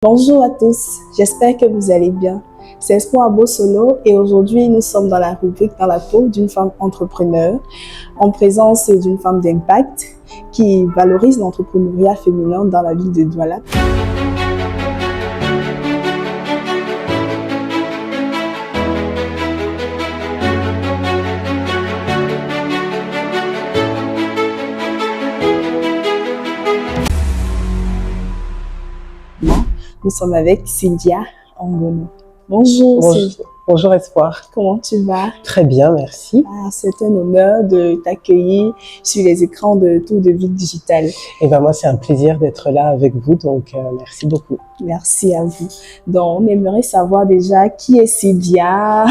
Bonjour à tous, j'espère que vous allez bien. C'est Espoir Solo et aujourd'hui nous sommes dans la rubrique Dans la peau d'une femme entrepreneur en présence d'une femme d'impact qui valorise l'entrepreneuriat féminin dans la ville de Douala. Nous sommes avec Sylvia Angono. Bonjour Sylvia. Bonjour Espoir. Comment tu vas? Très bien, merci. C'est un honneur de t'accueillir sur les écrans de Tour de Vie Digital. Et ben moi, c'est un plaisir d'être là avec vous, donc merci beaucoup. Merci à vous. Donc, on aimerait savoir déjà qui est Sylvia.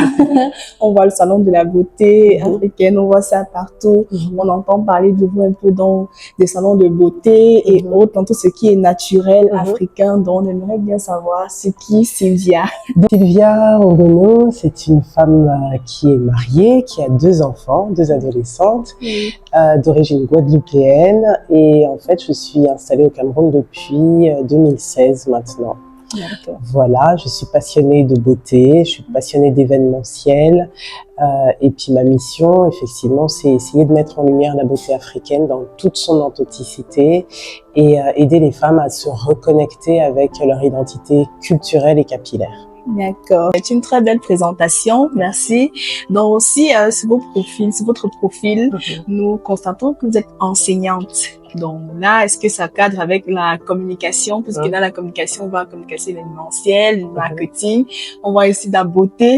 On voit le salon de la beauté africaine, on voit ça partout. On entend parler de vous un peu dans des salons de beauté et autres, dans tout ce qui est naturel africain. Donc, on aimerait bien savoir c'est qui Sylvia. Sylvia Angono, c'est une femme qui est mariée, qui a 2 enfants, 2 adolescentes, d'origine guadeloupéenne. Et en fait, je suis installée au Cameroun depuis 2016 maintenant. Voilà, je suis passionnée de beauté, je suis passionnée d'événementiel et puis ma mission, effectivement, c'est essayer de mettre en lumière la beauté africaine dans toute son authenticité et aider les femmes à se reconnecter avec leur identité culturelle et capillaire. D'accord. C'est une très belle présentation, merci. Donc aussi, sur votre profil, nous constatons que vous êtes enseignante. Donc là, est-ce que ça cadre avec la communication? Puisque dans la communication, on voit la communication événementielle, le marketing, on voit ici la beauté.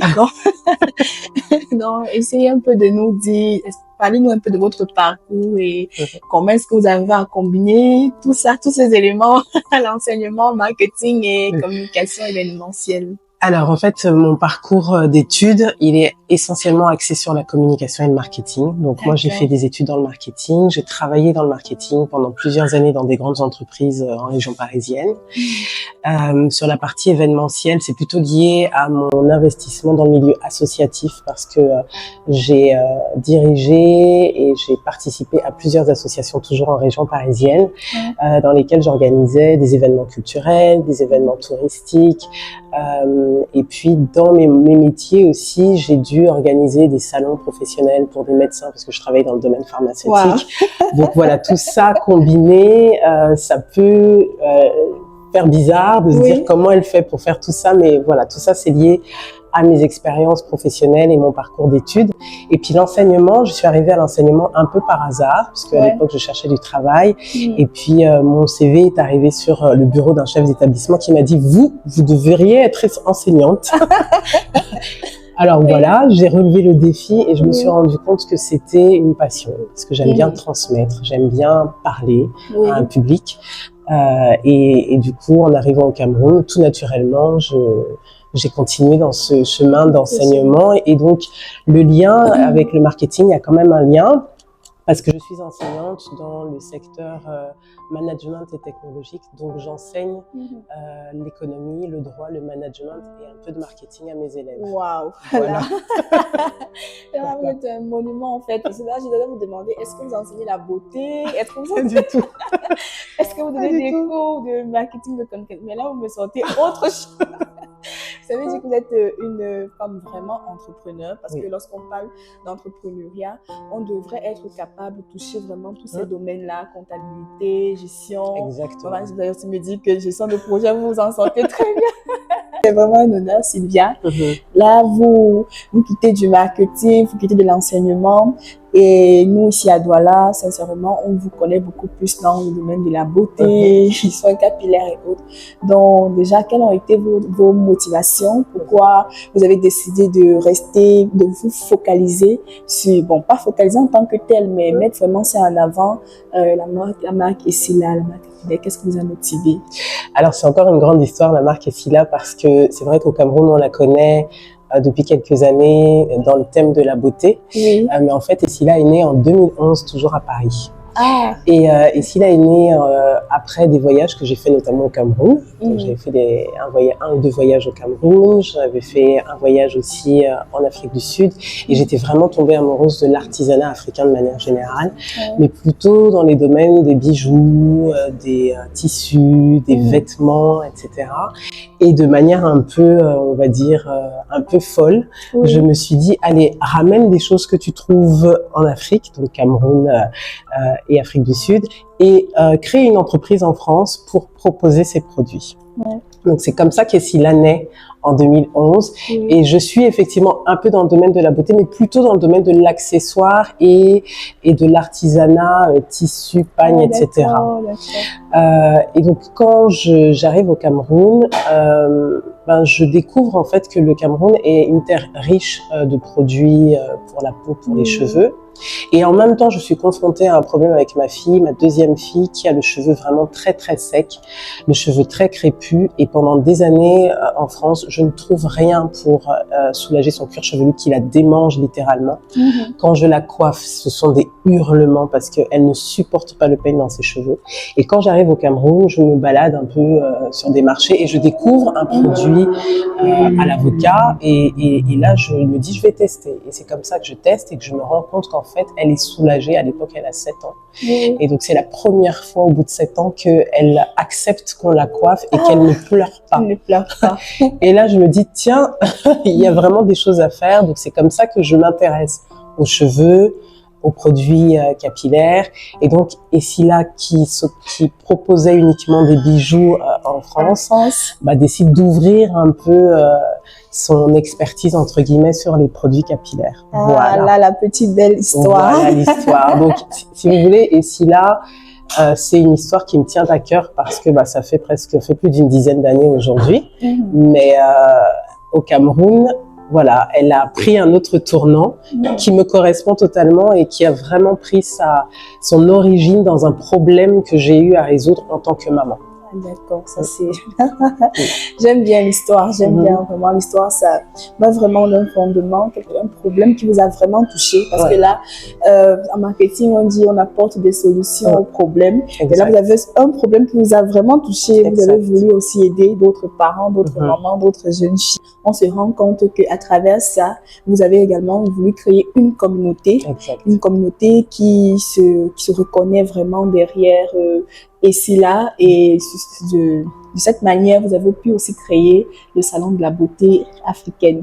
Donc, essayez un peu de nous dire, parlez-nous un peu de votre parcours et comment est-ce que vous arrivez à combiner tout ça, tous ces éléments, l'enseignement, marketing et communication événementielle. Alors en fait, mon parcours d'études, il est essentiellement axé sur la communication et le marketing. Donc moi, j'ai fait des études dans le marketing. J'ai travaillé dans le marketing pendant plusieurs années dans des grandes entreprises en région parisienne. Sur la partie événementielle, c'est plutôt lié à mon investissement dans le milieu associatif parce que j'ai dirigé et j'ai participé à plusieurs associations toujours en région parisienne dans lesquelles j'organisais des événements culturels, des événements touristiques. Et puis dans mes métiers aussi, j'ai dû organiser des salons professionnels pour des médecins parce que je travaille dans le domaine pharmaceutique. Donc voilà, tout ça combiné, ça peut faire bizarre de se dire comment elle fait pour faire tout ça, mais voilà, tout ça c'est lié à mes expériences professionnelles et mon parcours d'études. Et puis l'enseignement, je suis arrivée à l'enseignement un peu par hasard, parce qu'à l'époque je cherchais du travail. Et puis mon CV est arrivé sur le bureau d'un chef d'établissement qui m'a dit vous devriez être enseignante. Alors voilà, j'ai relevé le défi et je me suis rendu compte que c'était une passion, parce que j'aime bien transmettre, j'aime bien parler à un public. Et du coup, en arrivant au Cameroun, tout naturellement, j'ai continué dans ce chemin d'enseignement. Et donc, le lien avec le marketing, il y a quand même un lien, parce que je suis enseignante dans le secteur management et technologique. Donc, j'enseigne l'économie, le droit, le management et un peu de marketing à mes élèves. Waouh! Voilà. Vous êtes un monument, en fait. Parce que là, je devais vous demander, est-ce que vous enseignez la beauté? Est-ce que vous... Pas du tout. Est-ce que vous donnez des cours de marketing, de communication? Mais là, vous me sortez autre chose. Ça veut dire que vous êtes une femme vraiment entrepreneur parce que lorsqu'on parle d'entrepreneuriat, on devrait être capable de toucher vraiment tous ces domaines-là, comptabilité, gestion. Exactement. Voilà, vous avez aussi me dit que gestion de projet, vous vous en sortez très bien. C'est vraiment un honneur, Sylvia. Là, vous quittez du marketing, vous quittez de l'enseignement. Et nous, ici à Douala, sincèrement, on vous connaît beaucoup plus dans le domaine de la beauté, soins capillaires et autres. Donc, déjà, quelles ont été vos motivations? Pourquoi vous avez décidé de rester, de vous focaliser sur, bon, pas focaliser en tant que tel, mais mettre vraiment ça en avant, la marque Essila, la marque capillaire. Qu'est-ce qui vous a motivé? Alors, c'est encore une grande histoire, la marque Essila, parce que c'est vrai qu'au Cameroun, on la connaît depuis quelques années dans le thème de la beauté. Mais en fait, Essila est née en 2011, toujours à Paris. Et Scylla est née après des voyages que j'ai fait notamment au Cameroun. Donc, j'avais fait un ou deux voyages au Cameroun, j'avais fait un voyage aussi en Afrique du Sud et j'étais vraiment tombée amoureuse de l'artisanat africain de manière générale, mais plutôt dans les domaines des bijoux, des tissus, des vêtements, etc. Et de manière un peu, on va dire, un peu folle, je me suis dit, allez, ramène des choses que tu trouves en Afrique, donc Cameroun et Afrique du Sud, et crée une entreprise en France pour proposer ces produits. Donc c'est comme ça qu'Scylla naît en 2011 et je suis effectivement un peu dans le domaine de la beauté mais plutôt dans le domaine de l'accessoire et de l'artisanat, tissu, pagne, etc. Et donc quand j'arrive au Cameroun, je découvre en fait que le Cameroun est une terre riche de produits pour la peau, pour les cheveux. Et en même temps, je suis confrontée à un problème avec ma fille, ma deuxième fille, qui a le cheveu vraiment très très sec, le cheveu très crépus. Et pendant des années en France, je ne trouve rien pour soulager son cuir chevelu qui la démange littéralement. Quand je la coiffe, ce sont des hurlements parce qu'elle ne supporte pas le peigne dans ses cheveux. Et quand j'arrive au Cameroun, je me balade un peu sur des marchés et je découvre un produit à l'avocat. Et là, je me dis, je vais tester. Et c'est comme ça que je teste et que je me rends compte qu'en fait, elle est soulagée. À l'époque, elle a 7 ans. Et donc, c'est la première fois au bout de 7 ans qu'elle accepte qu'on la coiffe et qu'elle ne pleure pas. Elle ne pleure pas. Et là, je me dis, tiens, il y a vraiment des choses à faire. Donc, c'est comme ça que je m'intéresse aux cheveux, aux produits capillaires. Et donc, Scylla, qui proposait uniquement des bijoux en France, décide d'ouvrir un peu son expertise, entre guillemets, sur les produits capillaires. Voilà. Là, la petite belle histoire. Voilà l'histoire. Donc, si vous voulez, Scylla, c'est une histoire qui me tient à cœur parce que ça fait plus d'une dizaine d'années aujourd'hui. Mais au Cameroun, voilà, elle a pris un autre tournant qui me correspond totalement et qui a vraiment pris son origine dans un problème que j'ai eu à résoudre en tant que maman. D'accord, ça c'est... J'aime bien l'histoire, j'aime bien vraiment l'histoire, ça va vraiment d'un fondement, un problème qui vous a vraiment touché, parce que là, en marketing, on dit on apporte des solutions aux problèmes, et là vous avez un problème qui vous a vraiment touché, vous avez voulu aussi aider d'autres parents, d'autres mamans, d'autres jeunes filles. On se rend compte qu'à travers ça, vous avez également voulu créer une communauté qui se reconnaît vraiment derrière Scylla, et de cette manière, vous avez pu aussi créer le salon de la beauté africaine,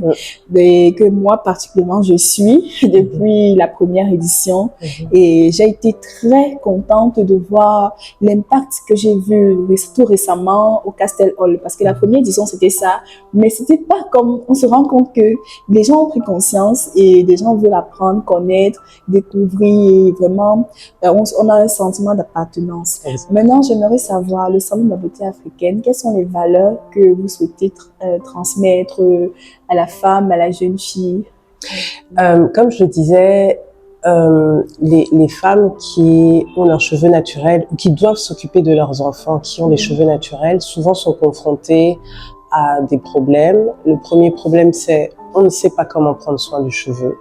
que moi particulièrement je suis depuis la première édition, et j'ai été très contente de voir l'impact que j'ai vu tout récemment au Castel Hall, parce que la première édition c'était ça, mais c'était pas comme, on se rend compte que les gens ont pris conscience et des gens veulent apprendre, connaître, découvrir, et vraiment on a un sentiment d'appartenance. Maintenant, j'aimerais savoir, le salon de la beauté africaine, quelles sont les valeurs que vous souhaitez transmettre à la femme, à la jeune fille? Comme je le disais, les femmes qui ont leurs cheveux naturels ou qui doivent s'occuper de leurs enfants qui ont des cheveux naturels, souvent sont confrontées à des problèmes. Le premier problème, c'est on ne sait pas comment prendre soin du cheveu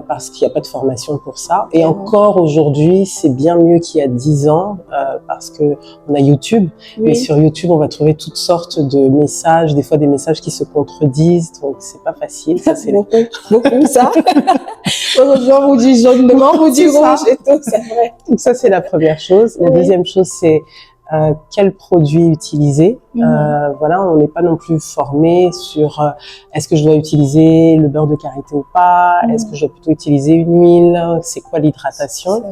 parce qu'il n'y a pas de formation pour ça. Et encore aujourd'hui, c'est bien mieux qu'il y a 10 ans parce qu'on a YouTube. Mais sur YouTube, on va trouver toutes sortes de messages, des fois des messages qui se contredisent, donc c'est pas facile. Ça, c'est beaucoup ça. Aujourd'hui, on vous dit jaune, demain on vous dit rouge et tout, c'est vrai. Donc ça, c'est la première chose. La deuxième chose, c'est quel produit utiliser. Voilà, on n'est pas non plus formé sur est-ce que je dois utiliser le beurre de karité ou pas, est-ce que je dois plutôt utiliser une huile, c'est quoi l'hydratation.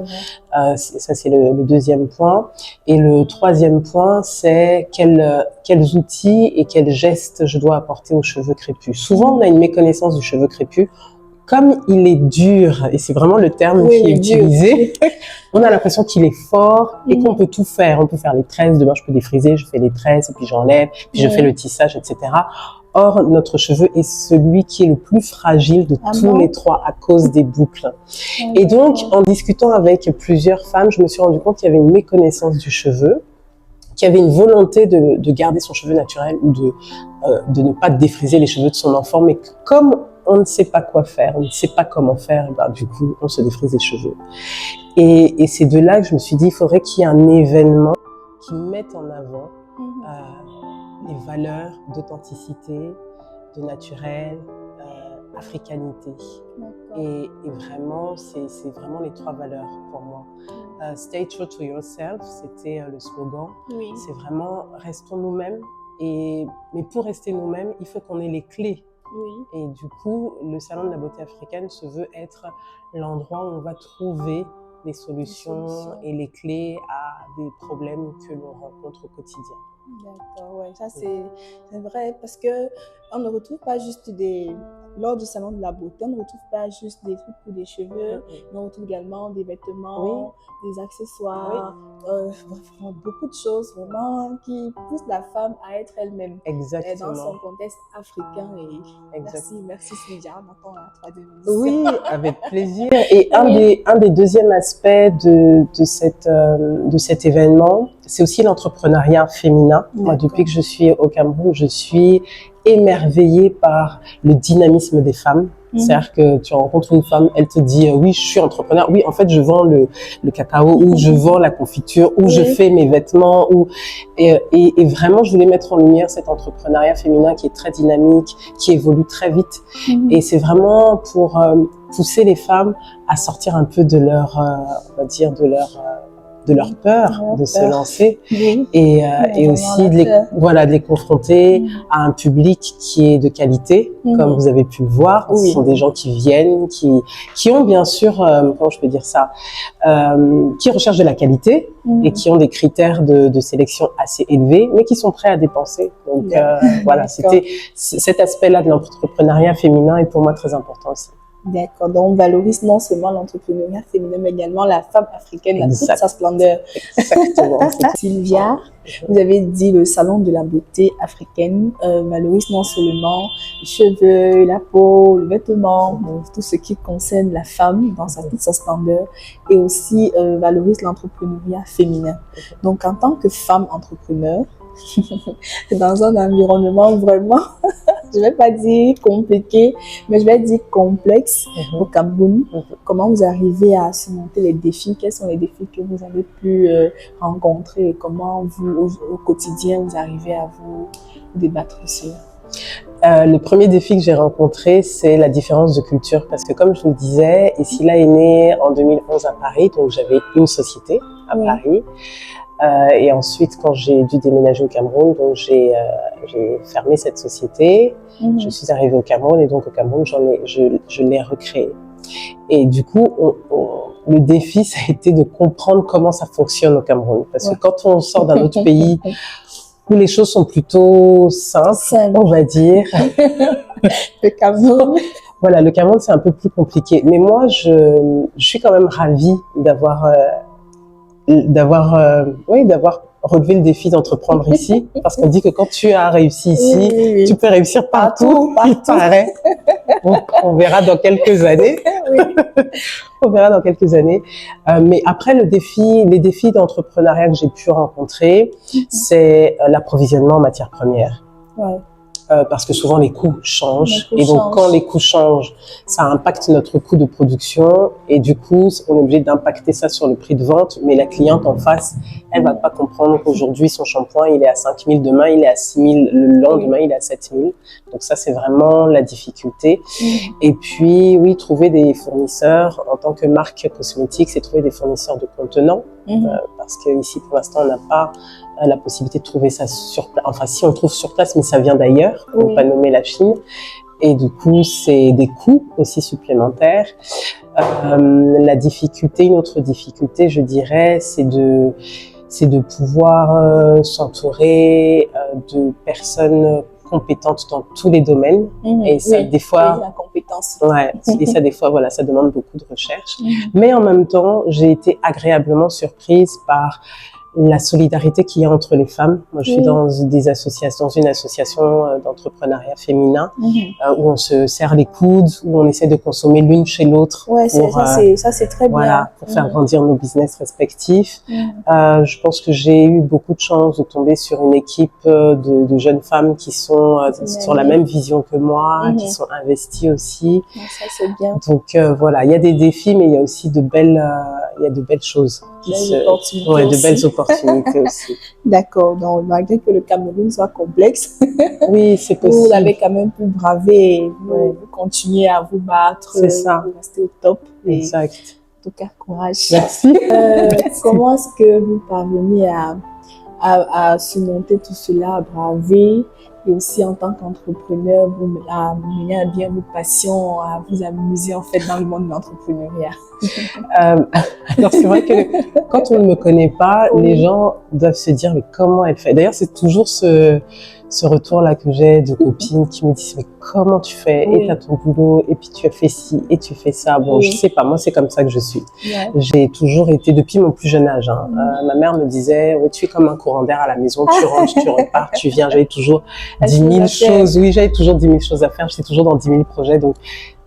Ça c'est le deuxième point. Et le troisième point, c'est quels outils et quels gestes je dois apporter aux cheveux crépus. Souvent on a une méconnaissance du cheveu crépus. Comme il est dur, et c'est vraiment le terme qui est utilisé, on a l'impression qu'il est fort et qu'on peut tout faire. On peut faire les tresses, demain je peux défriser, je fais les tresses et puis j'enlève, puis je fais le tissage, etc. Or, notre cheveu est celui qui est le plus fragile de tous les trois à cause des boucles. Et donc, en discutant avec plusieurs femmes, je me suis rendu compte qu'il y avait une méconnaissance du cheveu, qu'il y avait une volonté de garder son cheveu naturel ou de ne pas défriser les cheveux de son enfant, mais comme on ne sait pas quoi faire, on ne sait pas comment faire, et ben, du coup, on se défrise les cheveux. Et c'est de là que je me suis dit, il faudrait qu'il y ait un événement qui mette en avant les valeurs d'authenticité, de naturel, africanité. Et vraiment, c'est vraiment les 3 valeurs pour moi. Stay true to yourself, c'était le slogan. Oui. C'est vraiment, restons nous-mêmes. Mais pour rester nous-mêmes, il faut qu'on ait les clés. Oui. Et du coup, le Salon de la beauté africaine se veut être l'endroit où on va trouver les solutions et les clés à des problèmes que l'on rencontre au quotidien. D'accord, ouais, ça c'est vrai parce que on ne retrouve pas juste lors du salon de la beauté, on ne retrouve pas juste des trucs pour des cheveux, mais on retrouve également des vêtements, des accessoires, beaucoup de choses vraiment qui poussent la femme à être elle-même. Exactement. Dans son contexte africain. Et merci Sylvia, maintenant la 3e émission. Oui, avec plaisir. Et un des deuxièmes aspects de cet événement, c'est aussi l'entrepreneuriat féminin. Moi, depuis que je suis au Cameroun, je suis émerveillée par le dynamisme des femmes. C'est-à-dire que tu rencontres une femme, elle te dit oui, je suis entrepreneur. Oui, en fait, je vends le cacao ou je vends la confiture ou je fais mes vêtements. Et vraiment, je voulais mettre en lumière cet entrepreneuriat féminin qui est très dynamique, qui évolue très vite. Et c'est vraiment pour pousser les femmes à sortir un peu de leur, on va dire, de leur peur de se lancer et aussi de les confronter à un public qui est de qualité, comme vous avez pu le voir. Ce sont des gens qui viennent, qui ont bien sûr, comment je peux dire ça, qui recherchent de la qualité et qui ont des critères de sélection assez élevés, mais qui sont prêts à dépenser. Donc voilà, c'était cet aspect-là de l'entrepreneuriat féminin est pour moi très important aussi. D'accord, donc on valorise non seulement l'entrepreneuriat féminin, mais également la femme africaine dans toute sa splendeur. Exactement. Sylvia, vous avez dit le salon de la beauté africaine valorise non seulement les cheveux, la peau, le vêtement, tout ce qui concerne la femme dans toute sa splendeur, et aussi valorise l'entrepreneuriat féminin. Donc en tant que femme entrepreneur, dans un environnement vraiment, je vais pas dire compliqué, mais je vais dire complexe au Cameroun. Comment vous arrivez à surmonter les défis? Quels sont les défis que vous avez pu rencontrer et comment vous, au quotidien, vous arrivez à vous débattre sur? Le premier défi que j'ai rencontré, c'est la différence de culture. Parce que comme je vous le disais, Essila est née en 2011 à Paris, donc j'avais une société à Paris. Et ensuite, quand j'ai dû déménager au Cameroun, donc j'ai fermé cette société. Je suis arrivée au Cameroun et donc au Cameroun, je l'ai recréée. Et du coup, le défi, ça a été de comprendre comment ça fonctionne au Cameroun. Parce que quand on sort d'un autre pays où les choses sont plutôt simples, on va dire. Le Cameroun. Voilà, le Cameroun, c'est un peu plus compliqué. Mais moi, je suis quand même ravie d'avoir relevé le défi d'entreprendre ici, parce qu'on dit que quand tu as réussi ici, tu peux réussir partout. Il paraît. On verra dans quelques années. On verra dans quelques années. Mais après, les défis d'entrepreneuriat que j'ai pu rencontrer, c'est l'approvisionnement en matières premières. Parce que souvent les coûts changent. Et donc quand les coûts changent, ça impacte notre coût de production et du coup on est obligé d'impacter ça sur le prix de vente, mais la cliente en face, elle va pas comprendre qu'aujourd'hui son shampoing il est à 5 000, demain il est à 6 000, le lendemain il est à 7 000. Donc ça c'est vraiment la difficulté. Et puis oui, trouver des fournisseurs en tant que marque cosmétique, c'est trouver des fournisseurs de contenants parce que ici pour l'instant on n'a pas la possibilité de trouver ça sur place. Enfin, si on trouve sur place, mais ça vient d'ailleurs, pour ne pas nommer la Chine. Et du coup, c'est des coûts aussi supplémentaires. La difficulté, une autre difficulté, je dirais, c'est de pouvoir s'entourer de personnes compétentes dans tous les domaines. Et ça, des fois, la compétence. Et ça, des fois, voilà, ça demande beaucoup de recherche. Mais en même temps, j'ai été agréablement surprise par la solidarité qu'il y a entre les femmes. Moi, je suis dans une association d'entrepreneuriat féminin où on se serre les coudes, où on essaie de consommer l'une chez l'autre. Ouais, ça c'est très bien. Pour faire grandir nos business respectifs. Je pense que j'ai eu beaucoup de chance de tomber sur une équipe de jeunes femmes qui sont sur la même vision que moi, qui sont investies aussi. Ça c'est bien. Donc voilà, il y a des défis, mais il y a aussi de belles choses. De belles opportunités aussi. D'accord. Donc, malgré que le Cameroun soit complexe, oui, c'est possible. Vous l'avez quand même pu braver et vous continuez à vous battre. C'est ça. Vous restez au top. Exact. En tout cas, courage. Merci. Comment est-ce que vous parvenez à surmonter tout cela, à braver et aussi en tant qu'entrepreneur, vous à mener à bien vos passions, à vous amuser en fait dans le monde de l'entrepreneuriat? Alors c'est vrai que quand on ne me connaît pas, les gens doivent se dire mais comment elle fait. D'ailleurs c'est toujours ce retour-là que j'ai de copines qui me disent mais comment tu fais, et t'as ton boulot et puis tu as fait ci et tu fais ça. Bon, je sais pas, moi c'est comme ça que je suis. J'ai toujours été depuis mon plus jeune âge. Ma mère me disait tu es comme un courant d'air à la maison, tu rentres, tu repars, tu viens. J'avais toujours 10 000 choses. Oui, j'avais toujours 10 000 choses à faire. J'étais toujours dans 10 000 projets. Donc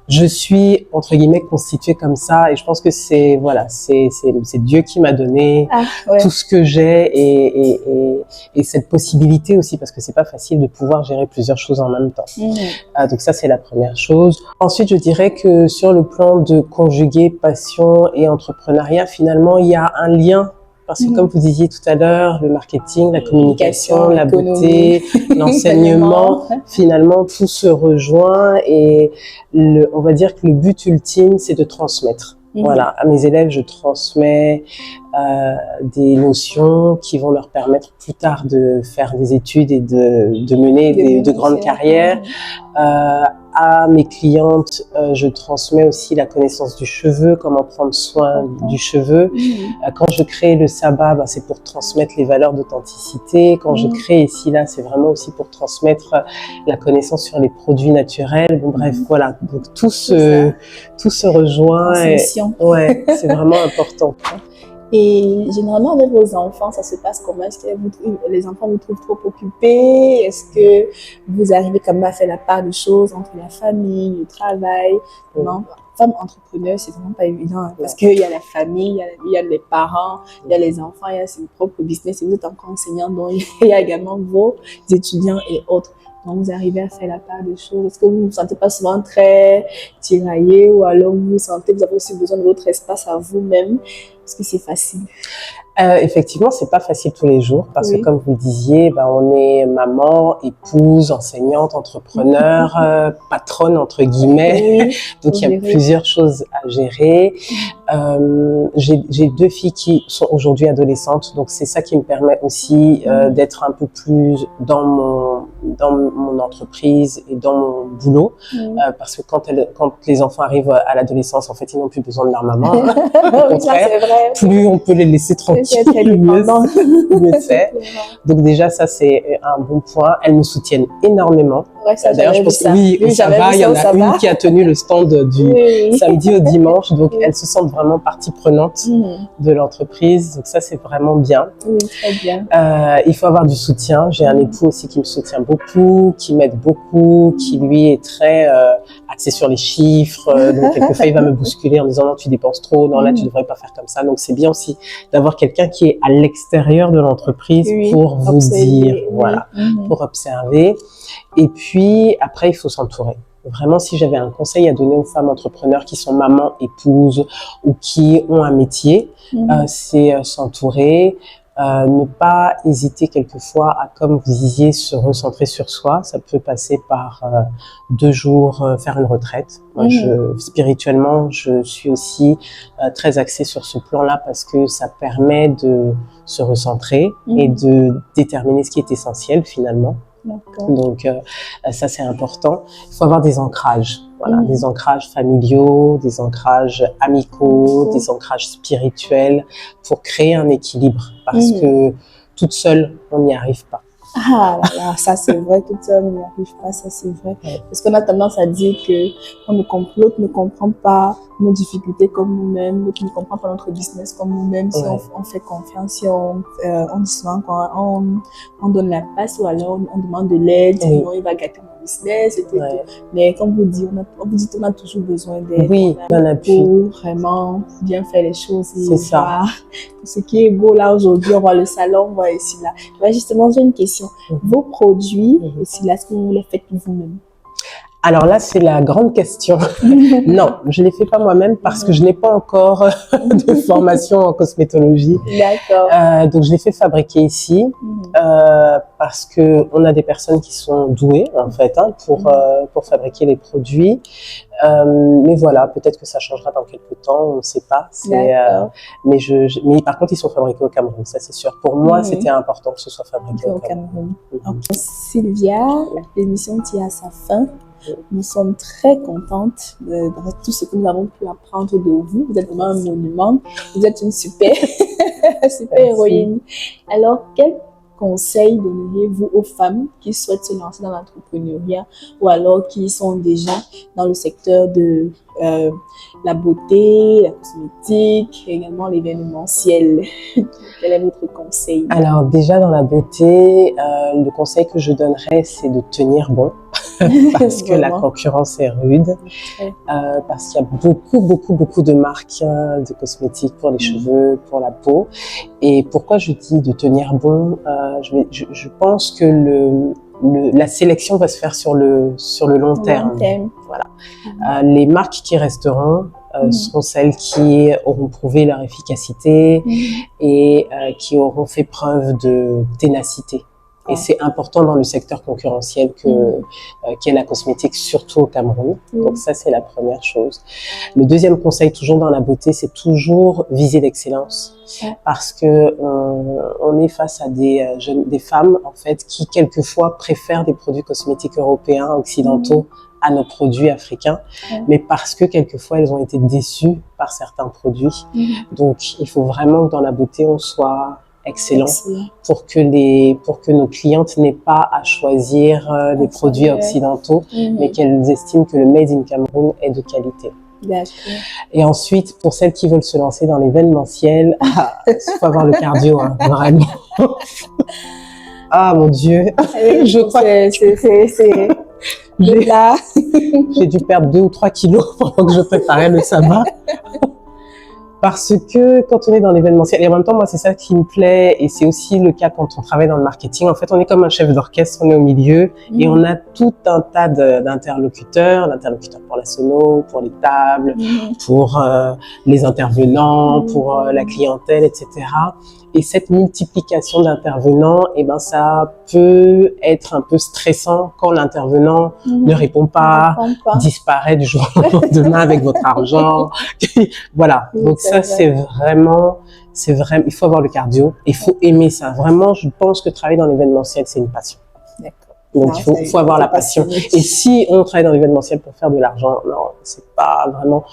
je suis entre guillemets constituée comme ça, et je pense que c'est Dieu qui m'a donné tout ce que j'ai et cette possibilité aussi, parce que c'est pas facile de pouvoir gérer plusieurs choses en même temps. Donc ça c'est la première chose. Ensuite je dirais que sur le plan de conjuguer passion et entrepreneuriat, finalement il y a un lien. Parce que comme vous disiez tout à l'heure, le marketing, la communication, la beauté, l'enseignement, finalement tout se rejoint, et on va dire que le but ultime c'est de transmettre. Voilà, à mes élèves je transmets des notions qui vont leur permettre plus tard de faire des études et de mener de grandes carrières. À mes clientes, je transmets aussi la connaissance du cheveu, comment prendre soin du cheveu. Quand je crée le sabbat, c'est pour transmettre les valeurs d'authenticité. Quand je crée ici, là, c'est vraiment aussi pour transmettre la connaissance sur les produits naturels. Bon, bref, voilà. Donc, tout se rejoint. Ouais, c'est vraiment important. Et généralement, avec vos enfants, ça se passe comment? Est-ce que les enfants vous trouvent trop occupés? Est-ce que vous arrivez quand même à faire la part des choses entre la famille, le travail? Non, femme entrepreneur, c'est vraiment pas évident, parce qu'il y a la famille, il y a les parents, il y a les enfants, il y a ses propres business, et vous êtes encore enseignant, donc il y a également vos étudiants et autres. Donc, vous arrivez à faire la part des choses. Est-ce que vous ne vous sentez pas souvent très tiraillé, ou alors vous sentez que vous avez aussi besoin de votre espace à vous-même? Est-ce que c'est facile? Effectivement, c'est pas facile tous les jours, parce que comme vous le disiez, on est maman, épouse, enseignante, entrepreneur, patronne entre guillemets. Donc il y a plusieurs choses à gérer. J'ai 2 filles qui sont aujourd'hui adolescentes, donc c'est ça qui me permet aussi d'être un peu plus dans mon entreprise et dans mon boulot, parce que quand les enfants arrivent à l'adolescence, en fait, ils n'ont plus besoin de leur maman. Au contraire, plus on peut les laisser tranquilles, mieux c'est. Donc déjà, ça c'est un bon point. Elles me soutiennent énormément. D'ailleurs, je pense que ça va. Il y en a une qui a tenu le stand du samedi au dimanche, donc elles se sentent vraiment partie prenante de l'entreprise. Donc ça, c'est vraiment bien. Oui, très bien. Il faut avoir du soutien. J'ai un époux aussi qui me soutient beaucoup, qui m'aide beaucoup, qui lui est très axé sur les chiffres. Donc quelquefois, il va me bousculer en disant non, tu dépenses trop, non là, tu devrais pas faire comme ça. Donc c'est bien aussi d'avoir quelqu'un qui est à l'extérieur de l'entreprise pour vous dire, pour observer. Et puis après, il faut s'entourer. Vraiment, si j'avais un conseil à donner aux femmes entrepreneurs qui sont mamans, épouses ou qui ont un métier, c'est s'entourer. Ne pas hésiter quelquefois à, comme vous disiez, se recentrer sur soi. Ça peut passer par 2 jours faire une retraite. Moi, spirituellement, je suis aussi très axée sur ce plan-là, parce que ça permet de se recentrer et de déterminer ce qui est essentiel finalement. Donc ça c'est important. Il faut avoir des ancrages, des ancrages familiaux, des ancrages amicaux, des ancrages spirituels, pour créer un équilibre, parce que toute seule on n'y arrive pas. Ah là là, ça c'est vrai, tout seul on n'y arrive pas, ça c'est vrai. Ouais. Parce qu'on a tendance à dire que l'autre ne comprend pas nos difficultés comme nous-mêmes, l'autre ne comprend pas notre business comme nous-mêmes. Si Ouais. on fait confiance, si on dit souvent on donne la passe ou alors on demande de l'aide, Oui. sinon il va gâter mon business et tout, Ouais. et tout. Mais comme vous dites, on a toujours besoin d'aide. Oui, d'un appui. Pour vraiment bien faire les choses. C'est ça. Voir ce qui est beau là aujourd'hui, on voit le salon, on voit ici là. Ouais, justement, j'ai une question. Vos produits, ici là, est-ce que vous les faites vous-même? Alors là, c'est la grande question. Non, je ne les fais pas moi-même parce que je n'ai pas encore de formation en cosmétologie. D'accord. Donc, je les fais fabriquer ici parce que on a des personnes qui sont douées en fait pour fabriquer les produits. Mais voilà, peut-être que ça changera dans quelques temps, on ne sait pas. Mais par contre, ils sont fabriqués au Cameroun, ça c'est sûr. Pour moi, c'était important que ce soit fabriqué au Cameroun. Sylvia, l'émission tire à sa fin. Nous sommes très contentes de tout ce que nous avons pu apprendre de vous. Vous êtes vraiment un monument. Vous êtes une super héroïne. Alors, quel conseil donneriez-vous aux femmes qui souhaitent se lancer dans l'entrepreneuriat ou alors qui sont déjà dans le secteur de la beauté, la cosmétique, également l'événementiel? Quel est votre conseil? Alors déjà dans la beauté, le conseil que je donnerais, c'est de tenir bon. Parce que la concurrence est rude, parce qu'il y a beaucoup de marques de cosmétiques pour les cheveux, pour la peau. Et pourquoi je dis de tenir bon, je pense que la sélection va se faire sur le long terme. Voilà. Les marques qui resteront seront celles qui auront prouvé leur efficacité et qui auront fait preuve de ténacité. Et c'est important dans le secteur concurrentiel qu'est la cosmétique, surtout au Cameroun. Donc ça, c'est la première chose. Le deuxième conseil, toujours dans la beauté, c'est toujours viser l'excellence. Parce que on est face à des femmes, en fait, qui quelquefois préfèrent des produits cosmétiques européens, occidentaux, à nos produits africains, mais parce que quelquefois elles ont été déçues par certains produits. Donc il faut vraiment que dans la beauté, on soit excellent pour que nos clientes n'aient pas à choisir des produits occidentaux, mais qu'elles estiment que le Made in Cameroun est de qualité. Et ensuite, pour celles qui veulent se lancer dans l'événementiel, il faut avoir le cardio, vraiment. Ah mon Dieu, je crois que j'ai dû perdre 2 ou 3 kilos pendant que je préparais le sabbat. Parce que quand on est dans l'événementiel, et en même temps, moi, c'est ça qui me plaît, et c'est aussi le cas quand on travaille dans le marketing. En fait, on est comme un chef d'orchestre, on est au milieu, et on a tout un tas d'interlocuteurs pour la sono, pour les tables, pour les intervenants, pour la clientèle, etc. Et cette multiplication d'intervenants, eh ben, ça peut être un peu stressant quand l'intervenant ne répond pas, disparaît du jour au lendemain avec votre argent. Voilà. Donc ça, c'est vraiment, il faut avoir le cardio, il faut aimer ça. Vraiment, je pense que travailler dans l'événementiel, c'est une passion. Donc il faut avoir la passion. Et si on travaille dans l'événementiel pour faire de l'argent, non, c'est pas vraiment,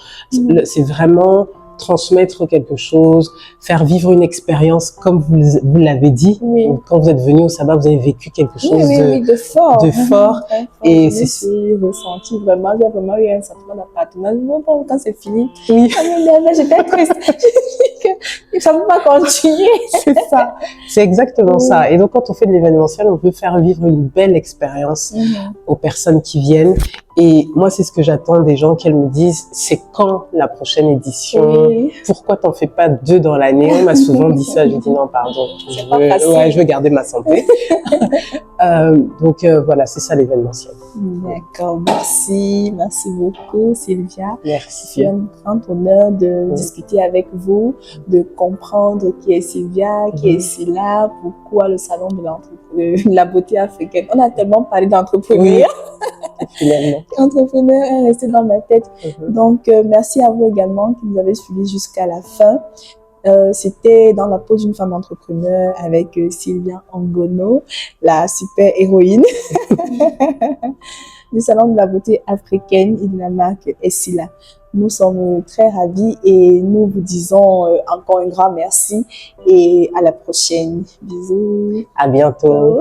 c'est vraiment transmettre quelque chose, faire vivre une expérience comme vous l'avez dit. Quand vous êtes venu au sabbat, vous avez vécu quelque chose de fort. Et c'est ressenti vraiment, j'ai vraiment eu un sentiment d'appartenance. Quand c'est fini, j'étais triste. Je ça ne peut pas continuer. C'est ça, c'est exactement ça. Et donc quand on fait de l'événementiel, on peut faire vivre une belle expérience aux personnes qui viennent. Et moi, c'est ce que j'attends des gens, qu'elles me disent, c'est quand la prochaine édition? Pourquoi t'en fais pas 2 dans l'année? On m'a souvent dit ça, j'ai dit non, pardon, je veux garder ma santé. Donc voilà, c'est ça l'événementiel. D'accord, merci beaucoup Sylvia. Merci. C'est un grand honneur de discuter avec vous, de comprendre qui est Sylvia, qui est Silla, pourquoi le salon de la beauté africaine. On a tellement parlé d'entrepreneuriat. Finalement. Entrepreneur est resté dans ma tête. Donc, merci à vous également qui nous avez suivis jusqu'à la fin. C'était dans la peau d'une femme entrepreneur avec Sylvia Angono, la super héroïne du salon de la beauté africaine et de la marque Essila. Nous sommes très ravis et nous vous disons encore un grand merci et à la prochaine. Bisous. À bientôt.